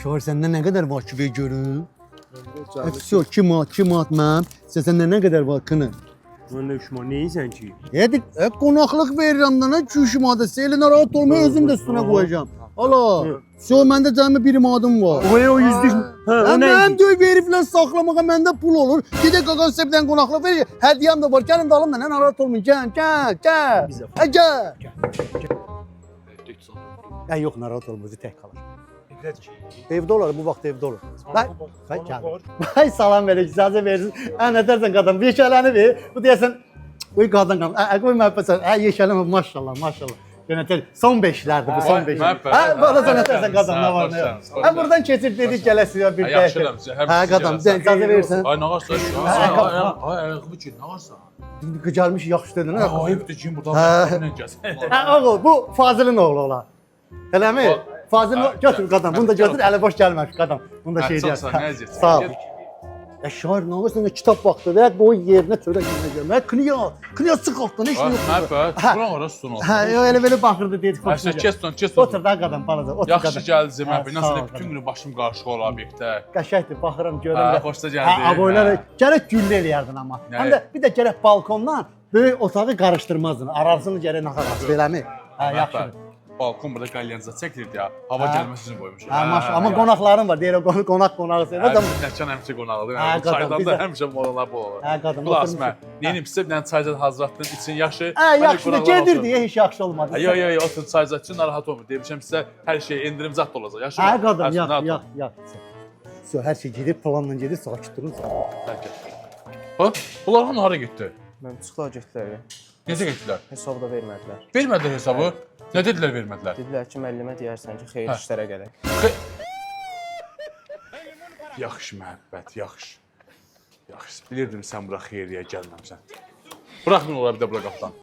Şahar səndə nə qədər var ki, ver görüm. Все, 2 manat mənim. Səndə nə qədər var kını? Mən də 3 manat neysən ki? Yedik, qonaqlıq verirəm da nə 2 manat. Seyli narahat olma, özüm də üstünə qoyacağam. Ala, все, məndə cəmi 1 manadım var. O 100'lük. Ha, o Mənim neydi? döy veriblər saxlamağa məndə pul olur. Gedək qaqan səbdən qonaqlıq verir. Hədiyyəm də var. Gəlin dalımda, nə narahat olmayın. Gəl. Gəl. Yox, narahat olma, özü tək qalır. Evdə olar, bu vaxt evdə olur. Bəy gəl. Bəy salam verir, icazə versin. Nətərsən qadın, bir yeşələni ver. Bu deyəsən, qoy qadın qadın. Qoy məhbəsən, yeşələni maşallah, maşallah. Yönətər, son 5'lərdir bu, son 5. Bana sən nətərsən qadın, nə var, nə yox. Buradan keçib dedik gələsiyə bir dəqiqə. Qadın, icazə verirsən. Ay, nə varsa, ay, ayağı ki, nə varsa. Qıcarmış, yaxşı dedin. Ayıbdır ki, buradan nə gəlsin. Oğul, bu Fazilin oğlu ola. Eləmi? Fazilin götür qadın, bunu da götür, əli boş gəlməmiş qadın. Bunu da şey deyər. Sağ ol. Şair nə olursa kitab vaxtı və qoy yerinə çörək yerinə gəlmə. Kniya sıx altdan heç nə yox. Buran ora sütun olsun. Elə belə baxırdı dedi. Ayşə, kes Otur dur. da qadın, balaca, otur qadın. Yaxşı gəldi mən. Nəsə bütün günü başım qarışıq olar obyektdə. Qəşəngdir, baxıram, görürəm. Xoşda gəldi. Aboylar gərək güllə eləyərdin amma. Həm də bir də gərək balkondan böyük otağı qarışdırmazdın. Arasını gərək naxar beləmi? Yaxşıdır. Balkon burada qalyanca çəkilirdi ya. Hava gəlməsi üçün qoymuşam. Amma qonaqların var. Deyir qonaq qonağı sevmir. Nəçən həmişə qonaqdır. Çaydan da həmişə moralar bol olur. Qadın. Xülas mən. Neyim sizə bir dənə çayzad hazırlatdın için yaxşı. Yaxşı da gedir deyə heç yaxşı olmadı. Yox, otur çayzad üçün narahat olmur. Demişəm sizə hər şey endirim zat da olacaq. Yaxşı. Qadın, yox. Hər şey gedir, planla gedir, sakit durun. Bunlar hamı hara getdi? Mən çıxdılar getdilər. Necə getdilər? Hesabı da vermədilər. Vermədilər hesabı. Nə dedilər vermədilər? Dedilər ki, müəllimə deyərsən ki, xeyir işlərə gələk. Yaxşı məhəbbət, yaxşı. Yaxşı. Bilirdim sən bura xeyriyə gəlməmsən. Buraxmın ola bir də bura qapdan.